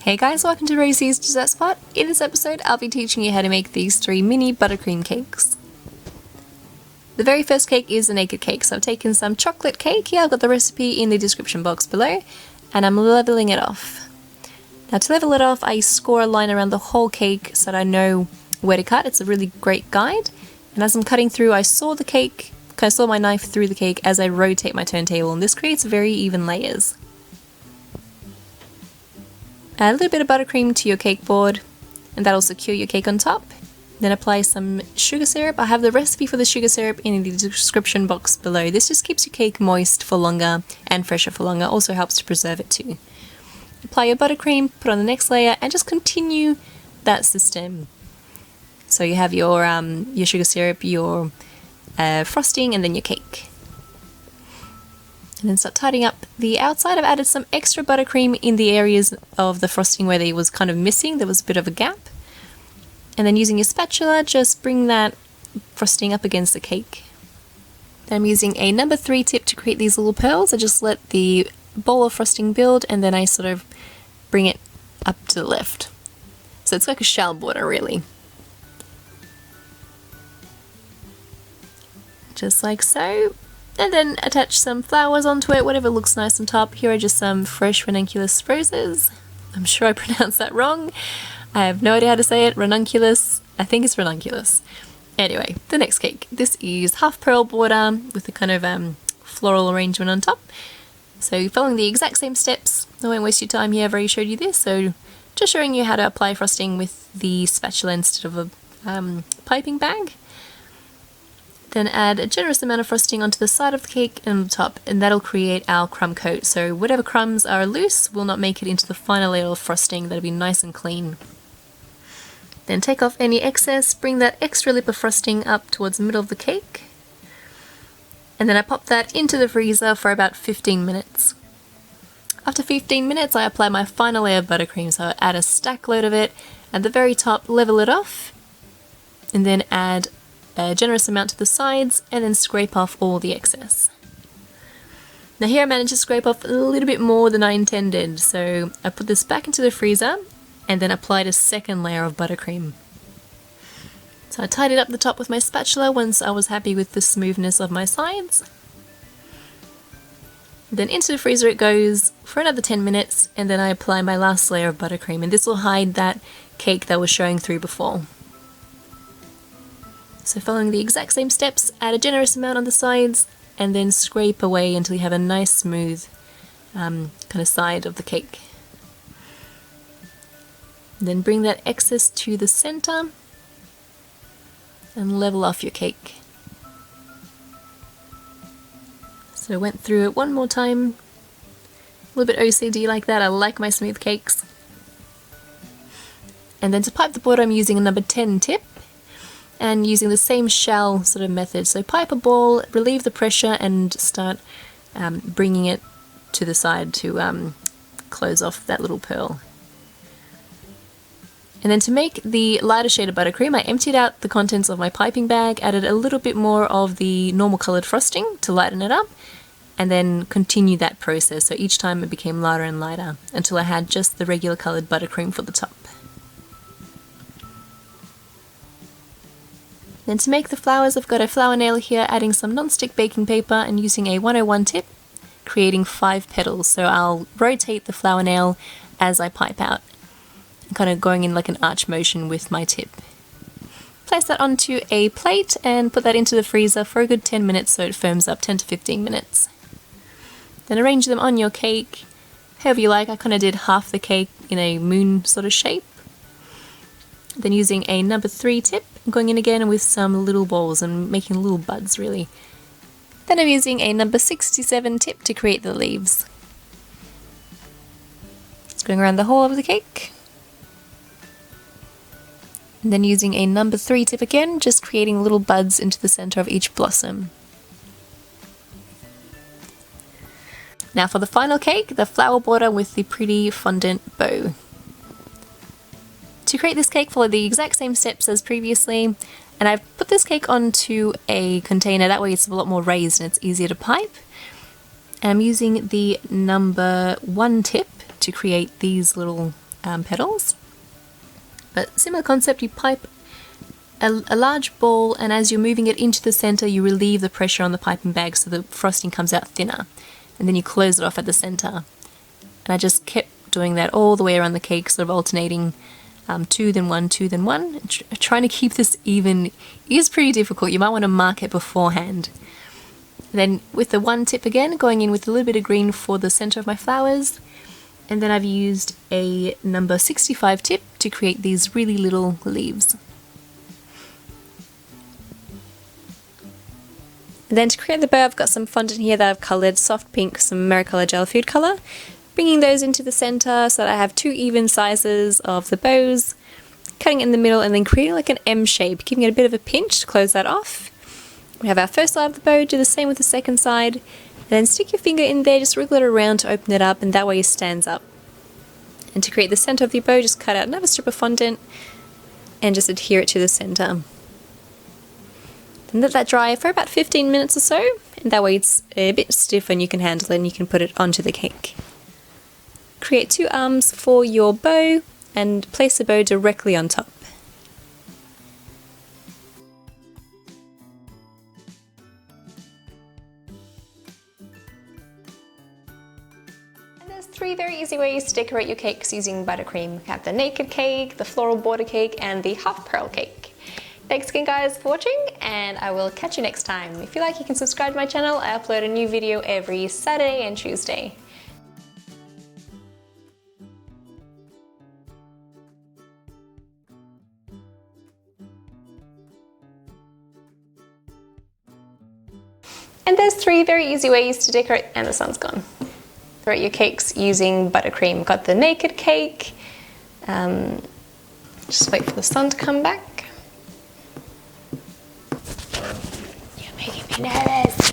Hey guys, welcome to Rosie's Dessert Spot. In this episode, I'll be teaching you how to make these 3 mini buttercream cakes. The very first cake is a naked cake, so I've taken some chocolate cake. Here I've got the recipe in the description box below, and I'm leveling it off. Now to level it off, I score a line around the whole cake so that I know where to cut. It's a really great guide. And as I'm cutting through, I saw my knife through the cake as I rotate my turntable, and this creates very even layers. Add a little bit of buttercream to your cake board, and that'll secure your cake on top. Then apply some sugar syrup. I have the recipe for the sugar syrup in the description box below. This just keeps your cake moist for longer and fresher for longer. Also helps to preserve it too. Apply your buttercream, put on the next layer, and just continue that system. So you have your sugar syrup, your frosting, and then your cake. And then start tidying up the outside. I've added some extra buttercream in the areas of the frosting where it was kind of missing. There was a bit of a gap. And then using your spatula, just bring that frosting up against the cake. Then I'm using a number 3 tip to create these little pearls. I just let the bowl of frosting build, and then I sort of bring it up to the left. So it's like a shell border, really. Just like so. And then attach some flowers onto it, whatever looks nice on top. Here are just some fresh ranunculus roses. I'm sure I pronounced that wrong. I have no idea how to say it. Ranunculus. I think it's ranunculus. Anyway, the next cake. This is half pearl border with a kind of floral arrangement on top. So following the exact same steps. I won't waste your time here, I've already showed you this. So just showing you how to apply frosting with the spatula instead of a piping bag. Then add a generous amount of frosting onto the side of the cake and the top, and that'll create our crumb coat. So whatever crumbs are loose will not make it into the final layer of frosting. That'll be nice and clean. Then take off any excess, bring that extra lip of frosting up towards the middle of the cake. And then I pop that into the freezer for about 15 minutes. After 15 minutes, I apply my final layer of buttercream. So I add a stack load of it at the very top, level it off, and then add a generous amount to the sides, and then scrape off all the excess. Now here I managed to scrape off a little bit more than I intended, so I put this back into the freezer and then applied a second layer of buttercream. So I tidied up the top with my spatula once I was happy with the smoothness of my sides. Then into the freezer it goes for another 10 minutes, and then I apply my last layer of buttercream, and this will hide that cake that was showing through before. So following the exact same steps, add a generous amount on the sides, and then scrape away until you have a nice smooth kind of side of the cake. Then bring that excess to the center and level off your cake. So I went through it one more time. A little bit OCD like that. I like my smooth cakes. And then to pipe the border, I'm using a number 10 tip. And using the same shell sort of method. So pipe a ball, relieve the pressure, and start bringing it to the side to close off that little pearl. And then to make the lighter shade of buttercream, I emptied out the contents of my piping bag, added a little bit more of the normal coloured frosting to lighten it up, and then continued that process. So each time it became lighter and lighter until I had just the regular coloured buttercream for the top. Then to make the flowers, I've got a flower nail here, adding some non-stick baking paper and using a 101 tip, creating 5 petals. So I'll rotate the flower nail as I pipe out, kind of going in like an arch motion with my tip. Place that onto a plate and put that into the freezer for a good 10 minutes so it firms up, 10 to 15 minutes. Then arrange them on your cake, however you like. I kind of did half the cake in a moon sort of shape. Then using a number 3 tip, going in again with some little balls and making little buds really. Then I'm using a number 67 tip to create the leaves. Just going around the whole of the cake. And then using a number 3 tip again, just creating little buds into the center of each blossom. Now for the final cake, the flower border with the pretty fondant bow. To create this cake, follow the exact same steps as previously, and I've put this cake onto a container, that way it's a lot more raised and it's easier to pipe. And I'm using the number 1 tip to create these little petals. But similar concept, you pipe a large ball, and as you're moving it into the center, you relieve the pressure on the piping bag so the frosting comes out thinner, and then you close it off at the center. And I just kept doing that all the way around the cake, sort of alternating 2 then 1, 2 then 1. Trying to keep this even is pretty difficult. You might want to mark it beforehand. Then with the 1 tip again, going in with a little bit of green for the center of my flowers, and then I've used a number 65 tip to create these really little leaves. And then to create the bow, I've got some fondant here that I've coloured soft pink, some Maricola gel food colour, bringing those into the centre so that I have 2 even sizes of the bows, cutting it in the middle and then creating like an M shape, giving it a bit of a pinch to close that off. We have our first side of the bow, do the same with the second side, and then stick your finger in there, just wriggle it around to open it up, and that way it stands up. And to create the centre of your bow, just cut out another strip of fondant and just adhere it to the centre. Then let that dry for about 15 minutes or so, and that way it's a bit stiff and you can handle it and you can put it onto the cake. Create 2 arms for your bow and place the bow directly on top. And there's 3 very easy ways to decorate your cakes using buttercream. You have the naked cake, the floral border cake, and the half pearl cake. Thanks again guys for watching, and I will catch you next time. If you like, you can subscribe to my channel. I upload a new video every Saturday and Tuesday. And there's 3 very easy ways to decorate, and the sun's gone. Decorate your cakes using buttercream. Got the naked cake. Just wait for the sun to come back. You're making me nervous.